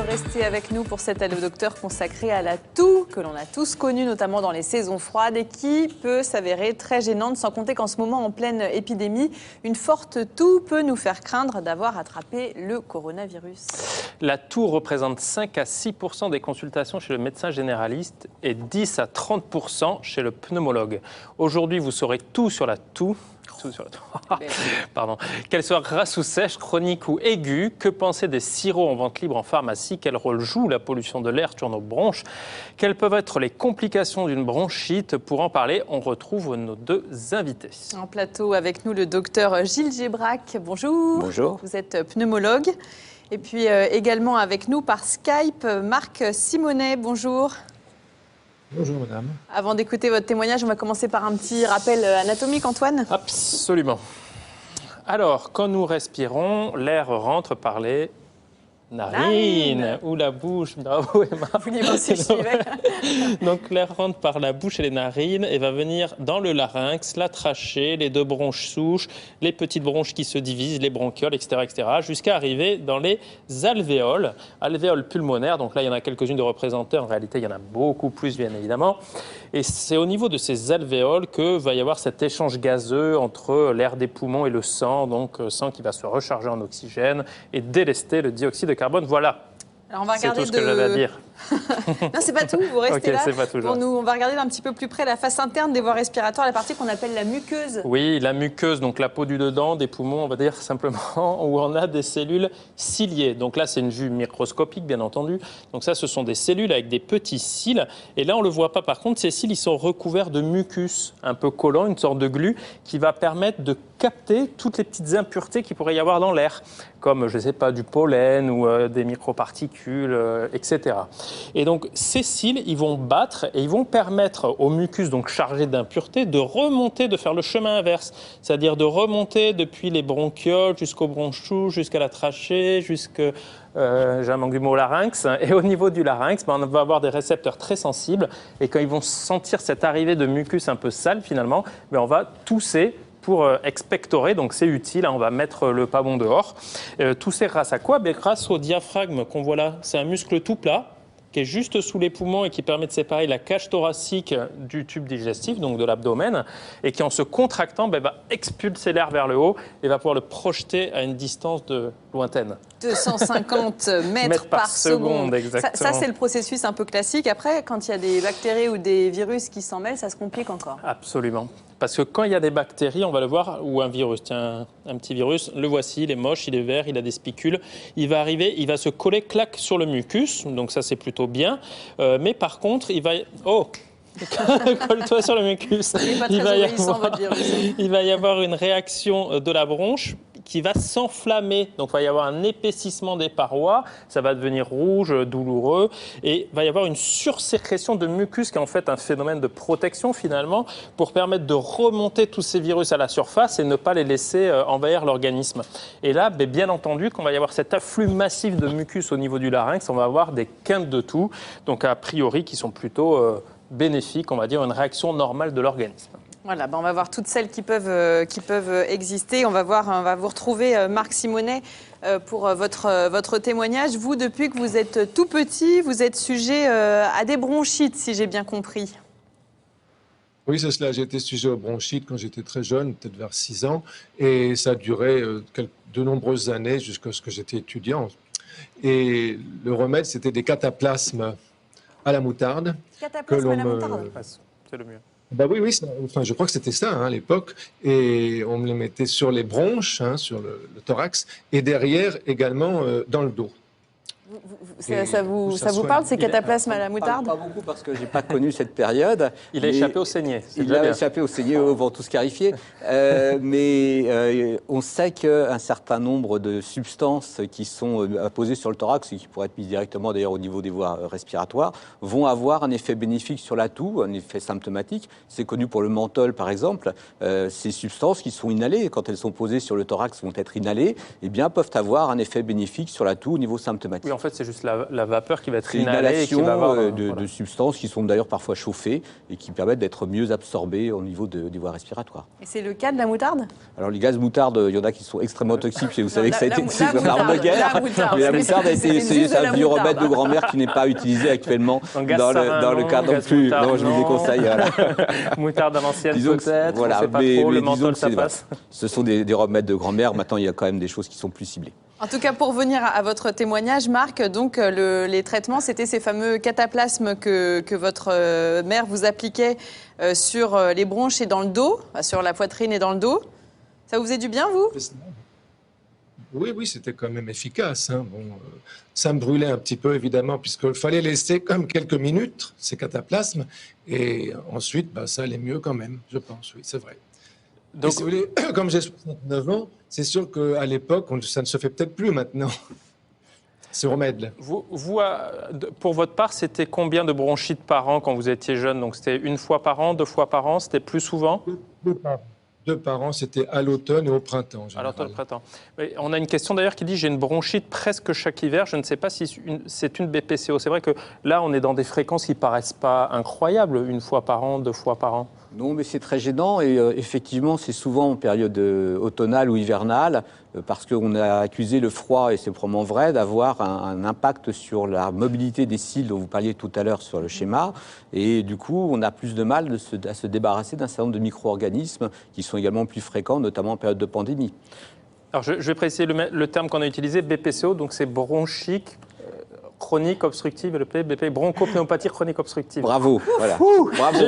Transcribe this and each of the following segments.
Restez avec nous pour cet Allo Docteur consacré à la toux, que l'on a tous connue, notamment dans les saisons froides, et qui peut s'avérer très gênante, sans compter qu'en ce moment, en pleine épidémie, une forte toux peut nous faire craindre d'avoir attrapé le coronavirus. La toux représente 5 à 6% des consultations chez le médecin généraliste et 10 à 30% chez le pneumologue. Aujourd'hui, vous saurez tout sur la toux. Pardon. Qu'elle soit grasse ou sèche, chronique ou aiguë, que penser des sirops en vente libre en pharmacie? Quel rôle joue la pollution de l'air sur nos bronches? Quelles peuvent être les complications d'une bronchite? Pour en parler, on retrouve nos deux invités. En plateau avec nous, le docteur Gilles Gébrac. Bonjour. Bonjour. Vous êtes pneumologue. Et puis également avec nous par Skype, Marc Simonet. Bonjour. Bonjour madame. Avant d'écouter votre témoignage, on va commencer par un petit rappel anatomique, Antoine. Absolument. Alors, quand nous respirons, l'air rentre par les narines ou la bouche. Bravo Emma. Vous vouliez voir si je suivais. Donc l'air rentre par la bouche et les narines et va venir dans le larynx, la trachée, les deux bronches souches, les petites bronches qui se divisent, les bronchioles, etc., jusqu'à arriver dans les alvéoles, alvéoles pulmonaires. Donc là, il y en a quelques-unes de représentées. En réalité, il y en a beaucoup plus, bien évidemment. Et c'est au niveau de ces alvéoles que va y avoir cet échange gazeux entre l'air des poumons et le sang, donc sang qui va se recharger en oxygène et délester le dioxyde de carbone. Voilà. Alors on va regarder c'est tout ce que j'avais à dire. Non, c'est pas tout, vous restez là. C'est pas toujours. On va regarder d'un petit peu plus près la face interne des voies respiratoires, la partie qu'on appelle la muqueuse. Oui, la muqueuse, donc la peau du dedans, des poumons, on va dire simplement, où on a des cellules ciliées. Donc là, c'est une vue microscopique, bien entendu. Donc ça, ce sont des cellules avec des petits cils. Et là, on ne le voit pas. Par contre, ces cils, ils sont recouverts de mucus, un peu collant, une sorte de glu, qui va permettre de capter toutes les petites impuretés qu'il pourrait y avoir dans l'air, comme, je ne sais pas, du pollen ou des microparticules, etc. Et donc, ces cils, ils vont battre et ils vont permettre au mucus, donc chargé d'impuretés, de remonter, de faire le chemin inverse. C'est-à-dire de remonter depuis les bronchioles jusqu'aux bronches souches, jusqu'à la trachée, j'ai un manque du mot, larynx. Et au niveau du larynx, on va avoir des récepteurs très sensibles. Et quand ils vont sentir cette arrivée de mucus un peu sale, finalement, on va tousser pour expectorer, donc c'est utile, on va mettre le pas bon dehors. Tousser grâce à quoi? Grâce au diaphragme qu'on voit là. C'est un muscle tout plat qui est juste sous les poumons et qui permet de séparer la cage thoracique du tube digestif, donc de l'abdomen, et qui en se contractant va expulser l'air vers le haut et va pouvoir le projeter à une distance lointaine. 250 mètres par seconde. Exactement. Ça, c'est le processus un peu classique. Après, quand il y a des bactéries ou des virus qui s'en mêlent, ça se complique encore. Absolument. Parce que quand il y a des bactéries, on va le voir, ou un virus, tiens, un petit virus, le voici, il est moche, il est vert, il a des spicules, il va arriver, il va se coller, clac, sur le mucus, donc ça c'est plutôt bien, mais par contre, il va... Oh colle-toi sur le mucus. Il va y avoir une réaction de la bronche qui va s'enflammer. Donc, il va y avoir un épaississement des parois. Ça va devenir rouge, douloureux. Et il va y avoir une sursécrétion de mucus qui est en fait un phénomène de protection finalement pour permettre de remonter tous ces virus à la surface et ne pas les laisser envahir l'organisme. Et là, bien entendu, quand il va y avoir cet afflux massif de mucus au niveau du larynx, on va avoir des quintes de toux, donc a priori qui sont plutôt bénéfiques, on va dire une réaction normale de l'organisme. Voilà, on va voir toutes celles qui peuvent exister. On va vous retrouver, Marc Simonet, pour votre témoignage. Vous, depuis que vous êtes tout petit, vous êtes sujet à des bronchites, si j'ai bien compris. Oui, c'est cela. J'ai été sujet aux bronchites quand j'étais très jeune, peut-être vers 6 ans. Et ça a duré de nombreuses années jusqu'à ce que j'étais étudiant. Et le remède, c'était des cataplasmes à la moutarde. Cataplasmes à la moutarde, c'est le mieux. Oui, je crois que c'était ça à l'époque. Et on me les mettait sur les bronches, sur le thorax, et derrière également dans le dos. Ça vous parle, ces cataplasmes à la moutarde? Pas beaucoup parce que je n'ai pas connu cette période. Il a échappé au saignée. Il a échappé au saignée, vont tous scarifier. Mais on sait qu'un certain nombre de substances qui sont apposées sur le thorax et qui pourraient être mises directement d'ailleurs au niveau des voies respiratoires vont avoir un effet bénéfique sur la toux, un effet symptomatique. C'est connu pour le menthol par exemple. Ces substances qui sont inhalées, quand elles sont posées sur le thorax, vont être inhalées, peuvent avoir un effet bénéfique sur la toux au niveau symptomatique. Oui, fait, c'est juste la vapeur qui va être C'est une inhalée et qui inhalation va avoir... de substances qui sont d'ailleurs parfois chauffées et qui permettent d'être mieux absorbées au niveau des voies respiratoires. Et c'est le cas de la moutarde? Alors les gaz moutarde, il y en a qui sont extrêmement toxiques, et vous savez que ça a été la une arme de guerre. moutarde. Mais la moutarde, C'était juste c'est de un la vieux moutarde. remède de grand-mère qui n'est pas utilisé actuellement Donc, gaz dans sarin, le non, cadre non gaz plus. moutarde, Non, je vous non. déconseille. Voilà. Moutarde à l'ancienne Disons que peut-être, voilà, on ne sait pas mais trop, le disons menthol que ça passe. ce sont des remèdes de grand-mère. Maintenant, il y a quand même des choses qui sont plus ciblées. En tout cas, pour venir à votre témoignage, Marc, donc les traitements, c'était ces fameux cataplasmes que votre mère vous appliquait sur les bronches et dans le dos, sur la poitrine et dans le dos. Ça vous faisait du bien, vous? Oui, c'était quand même efficace. Hein. Bon, ça me brûlait un petit peu, évidemment, puisqu'il fallait laisser comme quelques minutes, ces cataplasmes, et ensuite, ça allait mieux quand même, je pense, oui, c'est vrai. Donc, Et si vous voulez, comme j'ai 69 ans, c'est sûr qu'à l'époque, ça ne se fait peut-être plus maintenant, ce remède-là. vous, pour votre part, c'était combien de bronchites par an quand vous étiez jeune? Donc c'était une fois par an, 2 fois par an, c'était plus souvent? Deux par an, c'était à l'automne et au printemps. En À l'automne, général. printemps. Mais on a une question d'ailleurs qui dit j'ai une bronchite presque chaque hiver. Je ne sais pas si c'est une BPCO. C'est vrai que là, on est dans des fréquences qui paraissent pas incroyables, 1 fois par an, 2 fois par an. Non, mais c'est très gênant et effectivement, c'est souvent en période automnale ou hivernale parce qu'on a accusé le froid, et c'est probablement vrai, d'avoir un impact sur la mobilité des cils dont vous parliez tout à l'heure sur le schéma. Et du coup, on a plus de mal à se débarrasser d'un certain nombre de micro-organismes qui sont également plus fréquents, notamment en période de pandémie. Alors je vais préciser le terme qu'on a utilisé, BPCO, donc c'est bronchique chronique obstructive, le BP, bronchopnéopathie chronique obstructive. Bravo, voilà. Bravo.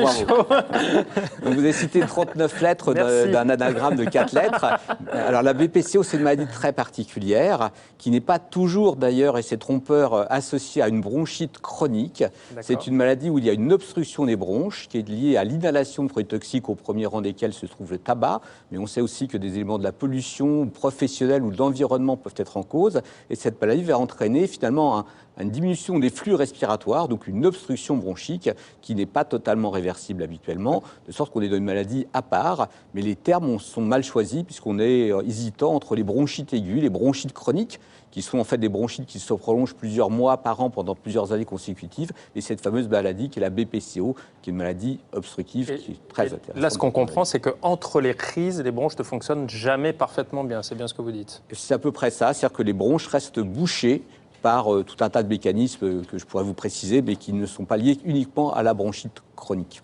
Donc vous avez cité 39 lettres d'un anagramme de 4 lettres. Alors la BPCO, c'est une maladie très particulière, qui n'est pas toujours d'ailleurs, et c'est trompeur, associée à une bronchite chronique. C'est une maladie où il y a une obstruction des bronches qui est liée à l'inhalation de produits toxiques, au premier rang desquels se trouve le tabac. Mais on sait aussi que des éléments de la pollution professionnelle ou de l'environnement peuvent être en cause. Et cette maladie va entraîner finalement une diminution des flux respiratoires, donc une obstruction bronchique qui n'est pas totalement réversible habituellement, de sorte qu'on est dans une maladie à part, mais les termes sont mal choisis puisqu'on est hésitant entre les bronchites aiguës, les bronchites chroniques, qui sont en fait des bronchites qui se prolongent plusieurs mois par an pendant plusieurs années consécutives, et cette fameuse maladie qui est la BPCO, qui est une maladie obstructive qui est très intéressante. Là, ce qu'on comprend, c'est qu'entre les crises, les bronches ne fonctionnent jamais parfaitement bien. C'est bien ce que vous dites. C'est à peu près ça, c'est-à-dire que les bronches restent bouchées par tout un tas de mécanismes que je pourrais vous préciser, mais qui ne sont pas liés uniquement à la bronchite chronique.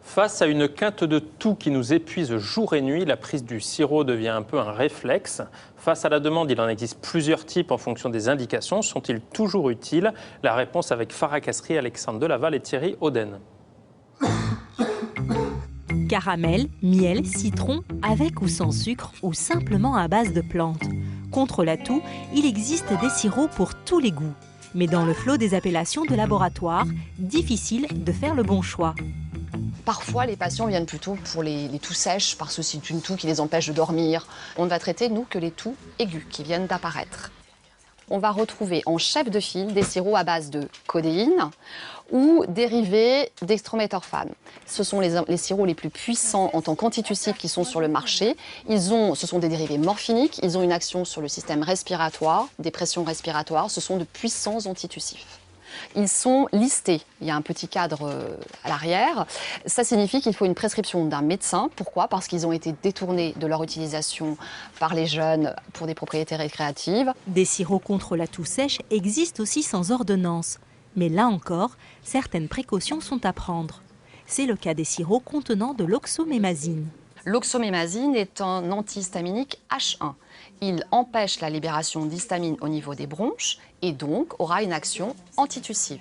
Face à une quinte de toux qui nous épuise jour et nuit, la prise du sirop devient un peu un réflexe. Face à la demande, il en existe plusieurs types en fonction des indications. Sont-ils toujours utiles? La réponse avec Farah Kassri, Alexandre Delaval et Thierry Auden. Caramel, miel, citron, avec ou sans sucre ou simplement à base de plantes. Contre la toux, il existe des sirops pour tous les goûts. Mais dans le flot des appellations de laboratoire, difficile de faire le bon choix. Parfois, les patients viennent plutôt pour les toux sèches, parce que c'est une toux qui les empêche de dormir. On ne va traiter, nous, que les toux aigus qui viennent d'apparaître. On va retrouver en chef de file des sirops à base de codéine ou dérivés dextrométhorphane. Ce sont les sirops les plus puissants en tant qu'antitussiques qui sont sur le marché. Ce sont des dérivés morphiniques, ils ont une action sur le système respiratoire, des pressions respiratoires. Ce sont de puissants antitussifs. Ils sont listés. Il y a un petit cadre à l'arrière. Ça signifie qu'il faut une prescription d'un médecin. Pourquoi? Parce qu'ils ont été détournés de leur utilisation par les jeunes pour des propriétés récréatives. Des sirops contre la toux sèche existent aussi sans ordonnance. Mais là encore, certaines précautions sont à prendre. C'est le cas des sirops contenant de l'oxomémazine. L'oxomémazine est un antihistaminique H1. Il empêche la libération d'histamine au niveau des bronches et donc aura une action antitussive.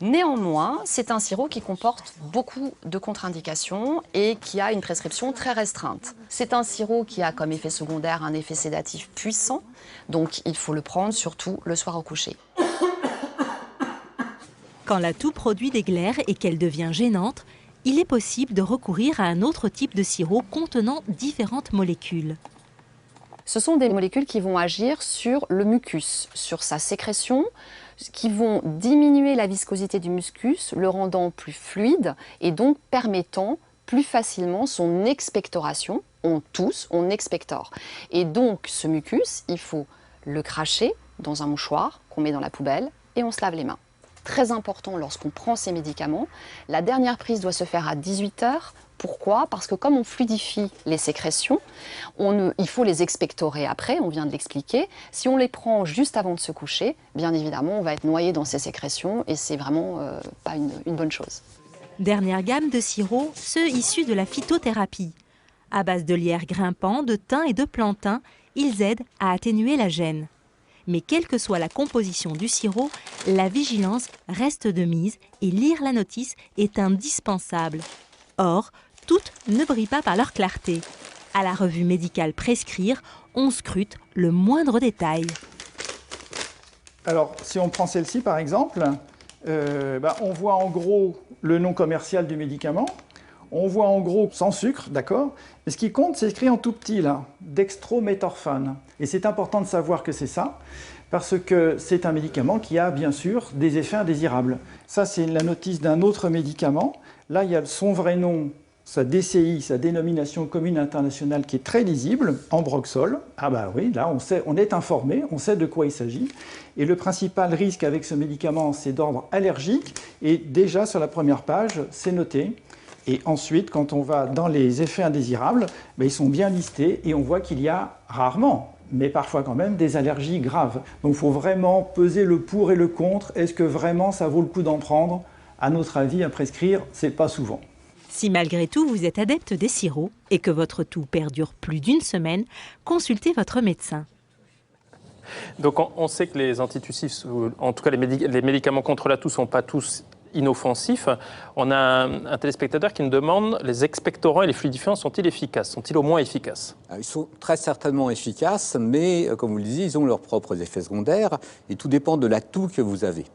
Néanmoins, c'est un sirop qui comporte beaucoup de contre-indications et qui a une prescription très restreinte. C'est un sirop qui a comme effet secondaire un effet sédatif puissant, donc il faut le prendre surtout le soir au coucher. Quand la toux produit des glaires et qu'elle devient gênante, il est possible de recourir à un autre type de sirop contenant différentes molécules. Ce sont des molécules qui vont agir sur le mucus, sur sa sécrétion, qui vont diminuer la viscosité du mucus, le rendant plus fluide et donc permettant plus facilement son expectoration. On tousse, on expectore. Et donc ce mucus, il faut le cracher dans un mouchoir qu'on met dans la poubelle et on se lave les mains. Très important lorsqu'on prend ces médicaments, la dernière prise doit se faire à 18 heures. Pourquoi? Parce que comme on fluidifie les sécrétions, il faut les expectorer après, on vient de l'expliquer. Si on les prend juste avant de se coucher, bien évidemment, on va être noyé dans ces sécrétions et c'est vraiment pas une bonne chose. Dernière gamme de sirops, ceux issus de la phytothérapie. À base de lierre grimpant, de thym et de plantain, ils aident à atténuer la gêne. Mais quelle que soit la composition du sirop, la vigilance reste de mise et lire la notice est indispensable. Or, toutes ne brillent pas par leur clarté. À la revue médicale Prescrire, on scrute le moindre détail. Alors, si on prend celle-ci par exemple, on voit en gros le nom commercial du médicament, on voit en gros sans sucre, d'accord? Mais ce qui compte, c'est écrit en tout petit là, dextrométhorphane. Et c'est important de savoir que c'est ça, parce que c'est un médicament qui a bien sûr des effets indésirables. Ça, c'est la notice d'un autre médicament. Là, il y a son vrai nom, sa DCI, sa dénomination commune internationale, qui est très lisible, Ambroxol. Ah bah oui, là, on sait, on est informé, on sait de quoi il s'agit. Et le principal risque avec ce médicament, c'est d'ordre allergique. Et déjà, sur la première page, c'est noté. Et ensuite, quand on va dans les effets indésirables, ils sont bien listés et on voit qu'il y a rarement, mais parfois quand même, des allergies graves. Donc il faut vraiment peser le pour et le contre. Est-ce que vraiment ça vaut le coup d'en prendre? À notre avis, à prescrire, c'est pas souvent. Si malgré tout vous êtes adepte des sirops et que votre toux perdure plus d'une semaine, consultez votre médecin. Donc on sait que les antitussifs, en tout cas les médicaments contre la toux, ne sont pas tous inoffensifs. On a un téléspectateur qui nous demande, les expectorants et les fluidifiants sont-ils efficaces? Sont-ils au moins efficaces? Ils sont très certainement efficaces, mais comme vous le disiez, ils ont leurs propres effets secondaires et tout dépend de la toux que vous avez.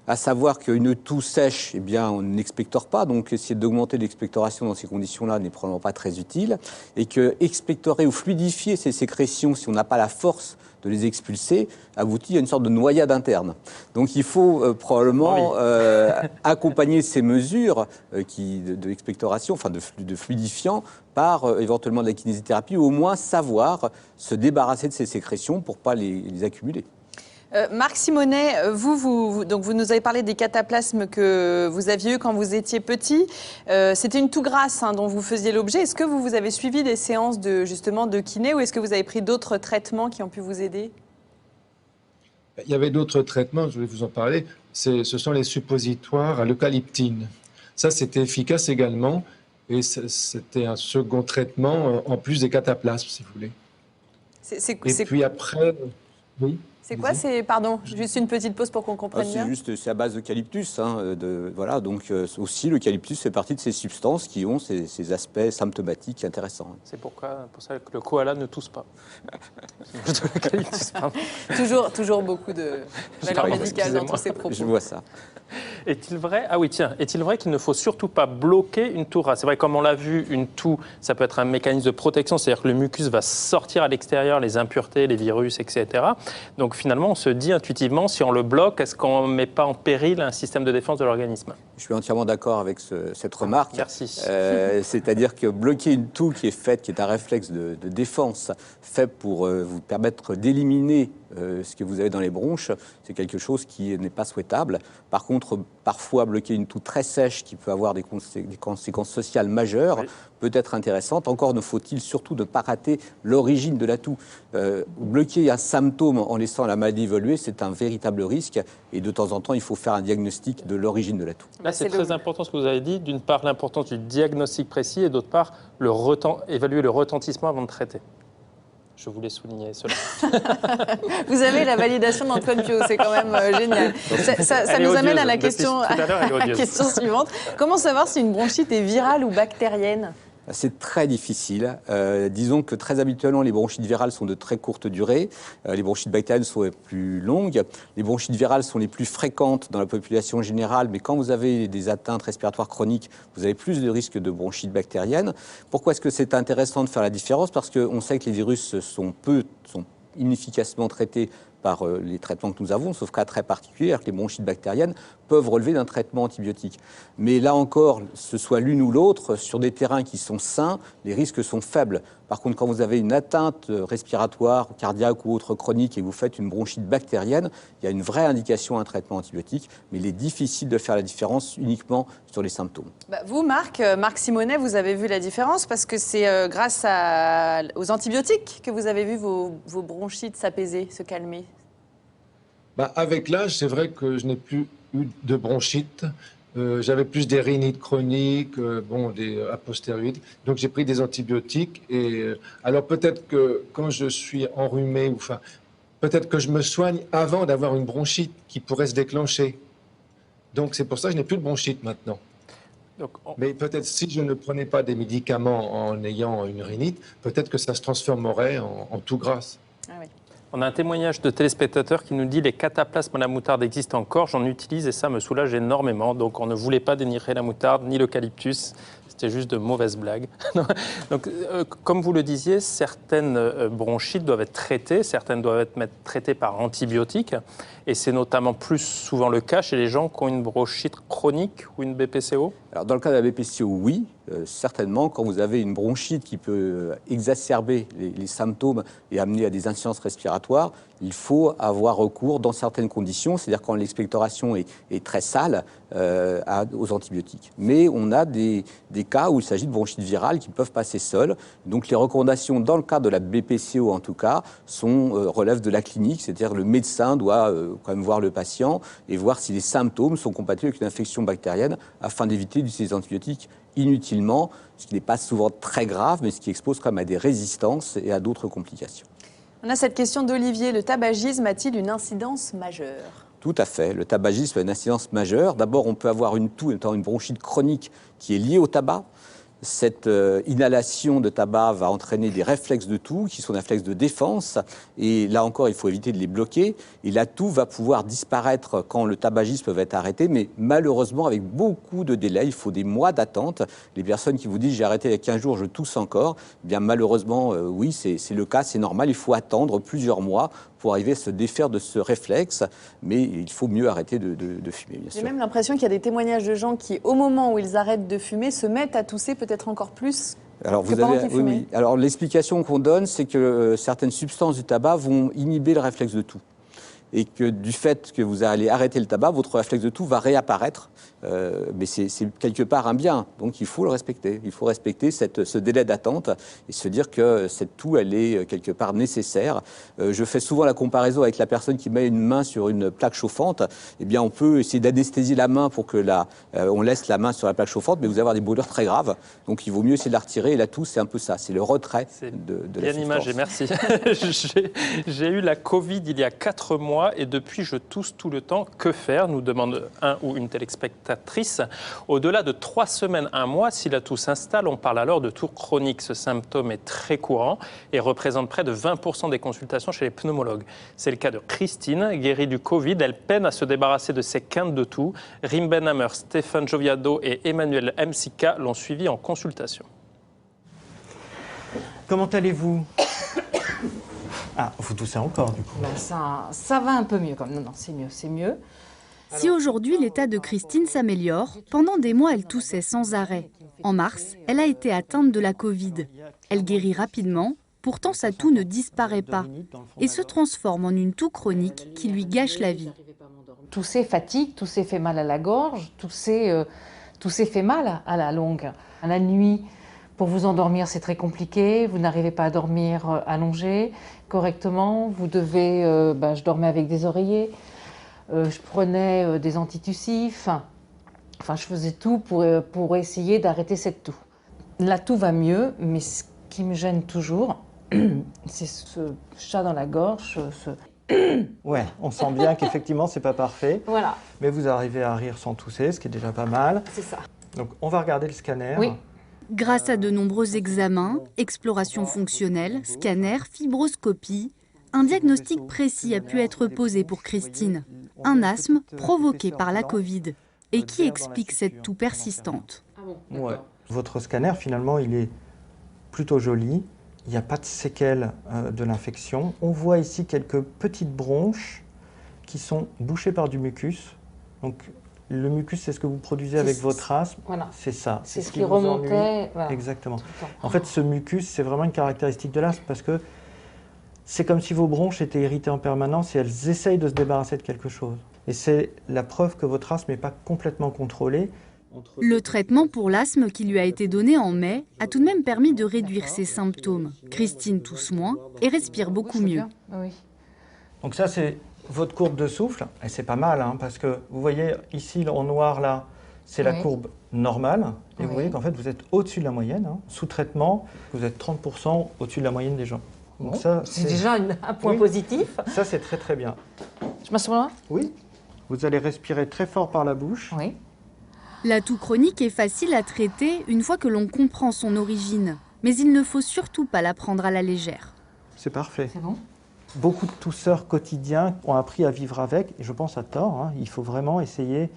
À savoir qu'une toux sèche, eh bien, on n'expectore pas, donc essayer d'augmenter l'expectoration dans ces conditions-là n'est probablement pas très utile, et que expectorer ou fluidifier ces sécrétions, si on n'a pas la force de les expulser, aboutit à une sorte de noyade interne. Donc il faut probablement accompagner ces mesures de expectoration, enfin de fluidifiant, par éventuellement de la kinésithérapie, ou au moins savoir se débarrasser de ces sécrétions pour ne pas les accumuler. Marc Simonet, vous nous avez parlé des cataplasmes que vous aviez eu quand vous étiez petit. C'était une toux grasse dont vous faisiez l'objet. Est-ce que vous avez suivi des séances de kiné ou est-ce que vous avez pris d'autres traitements qui ont pu vous aider? Il y avait d'autres traitements, je voulais vous en parler. Ce sont les suppositoires à l'eucalyptine. Ça, c'était efficace également. Et c'était un second traitement en plus des cataplasmes, si vous voulez. Et puis après... Oui. C'est quoi? Pardon, juste une petite pause pour qu'on comprenne bien. C'est à base d'eucalyptus. Voilà, donc aussi, l'eucalyptus fait partie de ces substances qui ont ces aspects symptomatiques intéressants. C'est pour ça que le koala ne tousse pas. toujours beaucoup de valeur médicale dans tous ces propos. Je vois ça. Est-il vrai qu'il ne faut surtout pas bloquer une toux rase? C'est vrai, comme on l'a vu, une toux, ça peut être un mécanisme de protection, c'est-à-dire que le mucus va sortir à l'extérieur, les impuretés, les virus, etc. Donc finalement, on se dit intuitivement, si on le bloque, est-ce qu'on ne met pas en péril un système de défense de l'organisme? Je suis entièrement d'accord avec cette remarque. Merci. C'est-à-dire que bloquer une toux qui est un réflexe de défense fait pour vous permettre d'éliminer ce que vous avez dans les bronches, c'est quelque chose qui n'est pas souhaitable. Par contre, parfois, bloquer une toux très sèche qui peut avoir des conséquences sociales majeures peut être intéressante. Encore ne faut-il surtout ne pas rater l'origine de la toux. Bloquer un symptôme en laissant la maladie évoluer, c'est un véritable risque. Et de temps en temps, il faut faire un diagnostic de l'origine de la toux. Là, c'est très important ce que vous avez dit. D'une part, l'importance du diagnostic précis et d'autre part, évaluer le retentissement avant de traiter. Je voulais souligner cela. Vous avez la validation d'Antoine Piot, c'est quand même génial. Ça nous amène à la question suivante. Comment savoir si une bronchite est virale ou bactérienne? C'est très difficile. Disons que très habituellement, les bronchites virales sont de très courte durée. Les bronchites bactériennes sont les plus longues. Les bronchites virales sont les plus fréquentes dans la population générale, mais quand vous avez des atteintes respiratoires chroniques, vous avez plus de risques de bronchite bactérienne. Pourquoi est-ce que c'est intéressant de faire la différence? Parce qu'on sait que les virus sont inefficacement traités par les traitements que nous avons, sauf cas très particuliers, que les bronchites bactériennes peuvent relever d'un traitement antibiotique. Mais là encore, ce soit l'une ou l'autre, sur des terrains qui sont sains, les risques sont faibles. Par contre, quand vous avez une atteinte respiratoire, cardiaque ou autre chronique et vous faites une bronchite bactérienne, il y a une vraie indication à un traitement antibiotique, mais il est difficile de faire la différence uniquement sur les symptômes. Vous, Marc Simonet, vous avez vu la différence parce que c'est grâce aux antibiotiques que vous avez vu vos bronchites s'apaiser, se calmer. Avec l'âge, c'est vrai que je n'ai plus eu de bronchite. J'avais plus des rhinites chroniques, des apostéroïdes. Donc j'ai pris des antibiotiques. Et alors peut-être que quand je suis enrhumé, peut-être que je me soigne avant d'avoir une bronchite qui pourrait se déclencher. Donc c'est pour ça que je n'ai plus de bronchite maintenant. Mais peut-être si je ne prenais pas des médicaments en ayant une rhinite, peut-être que ça se transformerait en tout grasse. Ah oui. On a un témoignage de téléspectateur qui nous dit « Les cataplasmes à la moutarde existent encore, j'en utilise et ça me soulage énormément. » Donc on ne voulait pas dénigrer la moutarde ni l'eucalyptus, c'était juste de mauvaises blagues. Donc, comme vous le disiez, certaines bronchites doivent être traitées, certaines doivent être traitées par antibiotiques. Et c'est notamment plus souvent le cas chez les gens qui ont une bronchite chronique ou une BPCO. Alors, dans le cas de la BPCO, oui, certainement. Quand vous avez une bronchite qui peut exacerber les symptômes et amener à des insuffisances respiratoires, il faut avoir recours dans certaines conditions, c'est-à-dire quand l'expectoration est très sale, aux antibiotiques. Mais on a des cas où il s'agit de bronchites virales qui peuvent passer seules. Donc les recommandations, dans le cas de la BPCO en tout cas, relèvent de la clinique, c'est-à-dire le médecin doit quand même voir le patient et voir si les symptômes sont compatibles avec une infection bactérienne afin d'éviter d'utiliser des antibiotiques inutilement, ce qui n'est pas souvent très grave, mais ce qui expose quand même à des résistances et à d'autres complications. On a cette question d'Olivier. Le tabagisme a-t-il une incidence majeure ? Tout à fait. Le tabagisme a une incidence majeure. D'abord, on peut avoir une toux, étant une bronchite chronique qui est liée au tabac. Cette inhalation de tabac va entraîner des réflexes de toux qui sont des réflexes de défense. Et là encore, il faut éviter de les bloquer. Et la toux va pouvoir disparaître quand le tabagisme va être arrêté. Mais malheureusement, avec beaucoup de délais, il faut des mois d'attente. Les personnes qui vous disent « j'ai arrêté il y a 15 jours, je tousse encore », eh bien malheureusement, oui, c'est le cas, c'est normal. Il faut attendre plusieurs mois pour arriver à se défaire de ce réflexe. Mais il faut mieux arrêter de fumer, bien sûr. J'ai même l'impression qu'il y a des témoignages de gens qui, au moment où ils arrêtent de fumer, se mettent à tousser peut-être encore plus Alors, que pendant qu'ils fumaient. oui. Alors, l'explication qu'on donne, c'est que certaines substances du tabac vont inhiber le réflexe de toux. Et que du fait que vous allez arrêter le tabac, votre réflexe de toux va réapparaître. Mais c'est quelque part un bien, donc il faut le respecter. Il faut respecter ce délai d'attente et se dire que cette toux, elle est quelque part nécessaire. Je fais souvent la comparaison avec la personne qui met une main sur une plaque chauffante. Eh bien, on peut essayer d'anesthésier la main pour que on laisse la main sur la plaque chauffante, mais vous allez avoir des brûlures très graves. Donc, il vaut mieux essayer de la retirer. Et la toux, c'est un peu ça, c'est le retrait de la substance. Bien imagé, merci. J'ai eu la Covid il y a 4 mois et depuis, je tousse tout le temps. Que faire ? Nous demande un ou une téléspectatrice. Au-delà de 3 semaines, 1 mois, si la toux s'installe, on parle alors de toux chronique. Ce symptôme est très courant et représente près de 20% des consultations chez les pneumologues. C'est le cas de Christine, guérie du Covid. Elle peine à se débarrasser de ses quintes de toux. Rim Benhammer, Stéphane Gioviado et Emmanuel Msika l'ont suivi en consultation. Comment allez-vous ? Ah, vous toussez encore du coup. Ben ça va un peu mieux quand même. Non, c'est mieux. Si aujourd'hui l'état de Christine s'améliore, pendant des mois elle toussait sans arrêt. En mars, elle a été atteinte de la Covid. Elle guérit rapidement, pourtant sa toux ne disparaît pas et se transforme en une toux chronique qui lui gâche la vie. Tousser fatigue, tousser fait mal à la gorge, tousser fait mal à la longue. À la nuit, pour vous endormir, c'est très compliqué. Vous n'arrivez pas à dormir allongé correctement. Vous devez... je dormais avec des oreillers. Je prenais des antitussifs. Enfin, je faisais tout pour essayer d'arrêter cette toux. La toux va mieux, mais ce qui me gêne toujours, c'est ce chat dans la gorge. Ouais, on sent bien qu'effectivement, c'est pas parfait. Voilà. Mais vous arrivez à rire sans tousser, ce qui est déjà pas mal. C'est ça. Donc, on va regarder le scanner. Oui. Grâce à de nombreux examens, exploration fonctionnelle, scanner, fibroscopie, un diagnostic précis a pu être posé pour Christine. Un asthme provoqué par la Covid et qui explique cette toux persistante. Ouais. Votre scanner, finalement, il est plutôt joli. Il n'y a pas de séquelles de l'infection. On voit ici quelques petites bronches qui sont bouchées par du mucus. Donc, Le mucus, c'est ce que vous produisez avec votre asthme. Voilà. C'est ça. C'est ce qui vous remontait. ennuie. Voilà. Exactement. En fait, ce mucus, c'est vraiment une caractéristique de l'asthme parce que c'est comme si vos bronches étaient irritées en permanence et elles essayent de se débarrasser de quelque chose. Et c'est la preuve que votre asthme n'est pas complètement contrôlé. Le traitement pour l'asthme qui lui a été donné en mai a tout de même permis de réduire ses symptômes. Christine tousse moins et respire beaucoup mieux. Oui. Donc ça, c'est votre courbe de souffle. Et c'est pas mal, hein, parce que vous voyez ici en noir, là, c'est la courbe normale. Et vous voyez qu'en fait, vous êtes au-dessus de la moyenne. Hein. Sous traitement, vous êtes 30% au-dessus de la moyenne des gens. Donc ça, c'est déjà un point positif. Ça, c'est très très bien. Je m'assois là ? Oui. Vous allez respirer très fort par la bouche. Oui. La toux chronique est facile à traiter une fois que l'on comprend son origine. Mais il ne faut surtout pas la prendre à la légère. C'est parfait. C'est bon ? Beaucoup de tousseurs quotidiens ont appris à vivre avec, et je pense à tort. Hein. Il faut vraiment essayer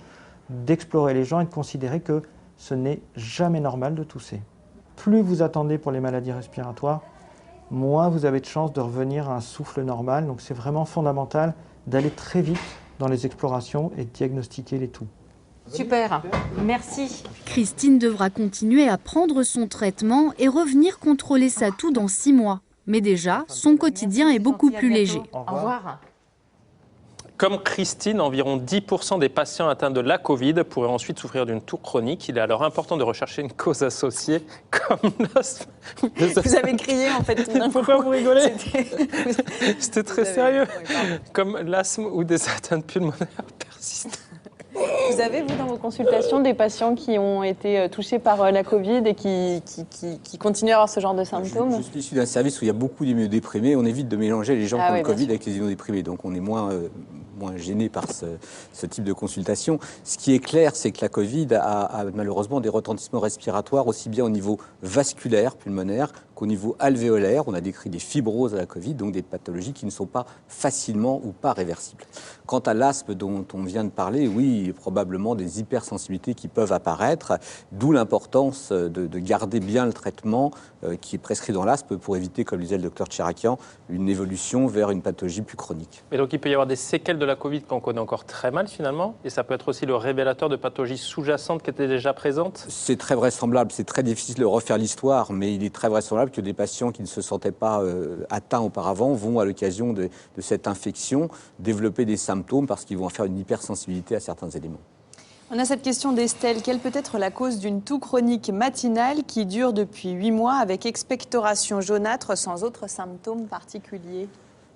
d'explorer les gens et de considérer que ce n'est jamais normal de tousser. Plus vous attendez pour les maladies respiratoires, moins vous avez de chances de revenir à un souffle normal. Donc c'est vraiment fondamental d'aller très vite dans les explorations et de diagnostiquer les toux. Super, merci. Christine devra continuer à prendre son traitement et revenir contrôler sa toux dans 6 mois. Mais déjà, son quotidien est beaucoup plus léger. Au revoir. Comme Christine, environ 10% des patients atteints de la Covid pourraient ensuite souffrir d'une toux chronique. Il est alors important de rechercher une cause associée comme l'asthme. Vous avez crié en fait. Pourquoi vous rigolez? C'était très sérieux. Comme l'asthme ou des atteintes pulmonaires persistantes. Vous avez, vous, dans vos consultations, des patients qui ont été touchés par la Covid et qui continuent à avoir ce genre de symptômes? Je suis issu d'un service où il y a beaucoup d'immunodéprimés. On évite de mélanger les gens qui ont le Covid avec les immunodéprimés. Donc on est moins gêné par ce type de consultation. Ce qui est clair, c'est que la Covid a malheureusement des retentissements respiratoires aussi bien au niveau vasculaire, pulmonaire, qu'au niveau alvéolaire. On a décrit des fibroses à la Covid, donc des pathologies qui ne sont pas facilement ou pas réversibles. Quant à l'asthme dont on vient de parler, oui, il y a probablement des hypersensibilités qui peuvent apparaître, d'où l'importance de garder bien le traitement qui est prescrit dans l'asthme pour éviter, comme le disait le docteur Tcherakian, une évolution vers une pathologie plus chronique. Et donc il peut y avoir des séquelles de la Covid qu'on connaît encore très mal finalement, et ça peut être aussi le révélateur de pathologies sous-jacentes qui étaient déjà présentes? C'est très vraisemblable, c'est très difficile de refaire l'histoire, mais il est très vraisemblable que des patients qui ne se sentaient pas atteints auparavant vont, à l'occasion de cette infection, développer des symptômes parce qu'ils vont faire une hypersensibilité à certains éléments. On a cette question d'Estelle. Quelle peut être la cause d'une toux chronique matinale qui dure depuis 8 mois avec expectoration jaunâtre sans autres symptômes particuliers?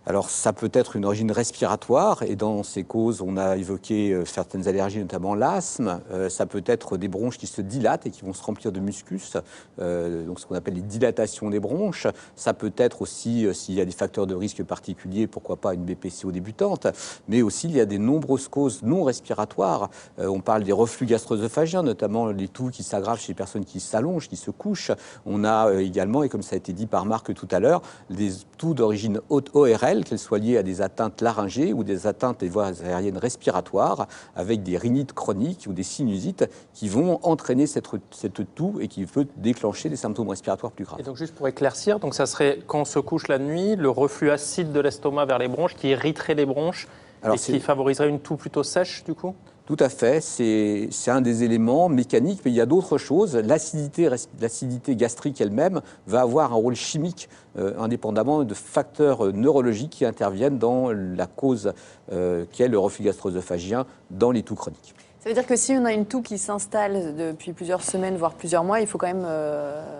Alors, ça peut être une origine respiratoire, et dans ces causes, on a évoqué certaines allergies, notamment l'asthme. Ça peut être des bronches qui se dilatent et qui vont se remplir de mucus, donc ce qu'on appelle les dilatations des bronches. Ça peut être aussi, s'il y a des facteurs de risque particuliers, pourquoi pas une BPCO débutante, mais aussi il y a des nombreuses causes non respiratoires. On parle des reflux gastro-œsophagiens, notamment les toux qui s'aggravent chez les personnes qui s'allongent, qui se couchent. On a également, et comme ça a été dit par Marc tout à l'heure, des toux d'origine haute ORL, qu'elles soient liées à des atteintes laryngées ou des atteintes des voies aériennes respiratoires, avec des rhinites chroniques ou des sinusites qui vont entraîner cette toux et qui peut déclencher des symptômes respiratoires plus graves. Et donc juste pour éclaircir, donc ça serait quand on se couche la nuit, le reflux acide de l'estomac vers les bronches qui irriterait les bronches et qui favoriserait une toux plutôt sèche du coup? Tout à fait, c'est un des éléments mécaniques, mais il y a d'autres choses. L'acidité gastrique elle-même va avoir un rôle chimique indépendamment de facteurs neurologiques qui interviennent dans la cause qui est le reflux gastro-œsophagien dans les toux chroniques. Ça veut dire que si on a une toux qui s'installe depuis plusieurs semaines, voire plusieurs mois, il faut quand même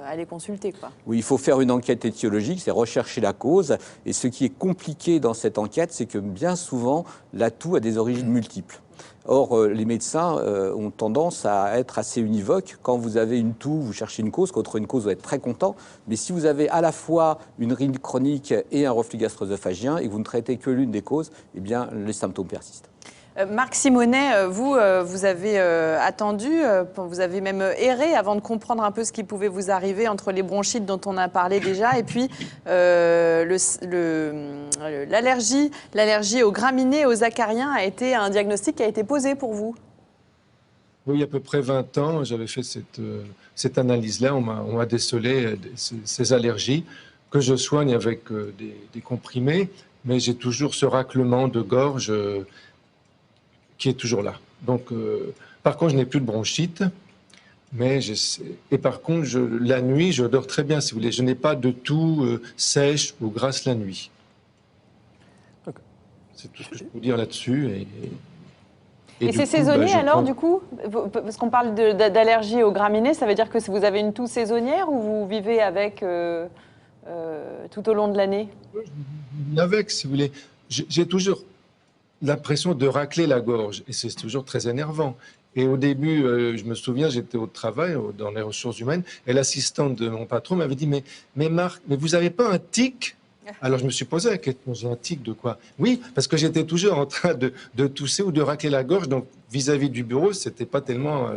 aller consulter, quoi. Oui, il faut faire une enquête étiologique, c'est rechercher la cause. Et ce qui est compliqué dans cette enquête, c'est que bien souvent, la toux a des origines multiples. Or, les médecins ont tendance à être assez univoques. Quand vous avez une toux, vous cherchez une cause. Contre une cause, vous êtes très content. Mais si vous avez à la fois une rhinite chronique et un reflux gastro-œsophagien et que vous ne traitez que l'une des causes, eh bien, les symptômes persistent. Marc Simonet, vous avez attendu, vous avez même erré avant de comprendre un peu ce qui pouvait vous arriver entre les bronchites dont on a parlé déjà et puis l'allergie aux graminées, aux acariens a été un diagnostic qui a été posé pour vous. Oui, il y a à peu près 20 ans, j'avais fait cette analyse-là. On m'a décelé ces allergies que je soigne avec des comprimés, mais j'ai toujours ce raclement de gorge qui est toujours là. Donc, par contre, je n'ai plus de bronchite. Et par contre, la nuit, je dors très bien, si vous voulez. Je n'ai pas de toux sèche ou grasse la nuit. C'est tout ce que je peux vous dire là-dessus. Et c'est saisonnier alors, du coup? Parce qu'on parle d'allergie aux graminées, ça veut dire que vous avez une toux saisonnière ou vous vivez avec tout au long de l'année? Avec, si vous voulez. J'ai toujours l'impression de racler la gorge et c'est toujours très énervant. Et au début, je me souviens, j'étais au travail, dans les ressources humaines, et l'assistante de mon patron m'avait dit mais Marc, mais vous n'avez pas un tic? Alors je me suis posé la question, j'ai un tic de quoi? Oui, parce que j'étais toujours en train de tousser ou de racler la gorge, donc vis-à-vis du bureau, c'était pas tellement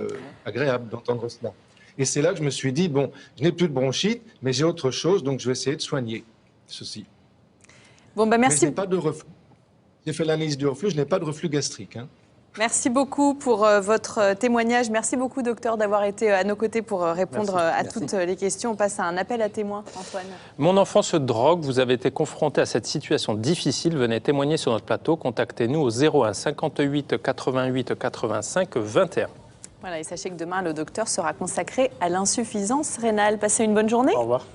agréable d'entendre cela. Et c'est là que je me suis dit, bon, je n'ai plus de bronchite, mais j'ai autre chose, donc je vais essayer de soigner ceci. Bon, ben merci. Mais je n'ai pas de reflux. J'ai fait l'analyse du reflux, je n'ai pas de reflux gastrique. Merci beaucoup pour votre témoignage. Merci beaucoup, docteur, d'avoir été à nos côtés pour répondre à toutes les questions. On passe à un appel à témoins, Antoine. Mon enfant se drogue. Vous avez été confronté à cette situation difficile. Venez témoigner sur notre plateau. Contactez-nous au 01 58 88 85 21. Voilà, et sachez que demain, le docteur sera consacré à l'insuffisance rénale. Passez une bonne journée. Au revoir.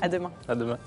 À demain. À demain.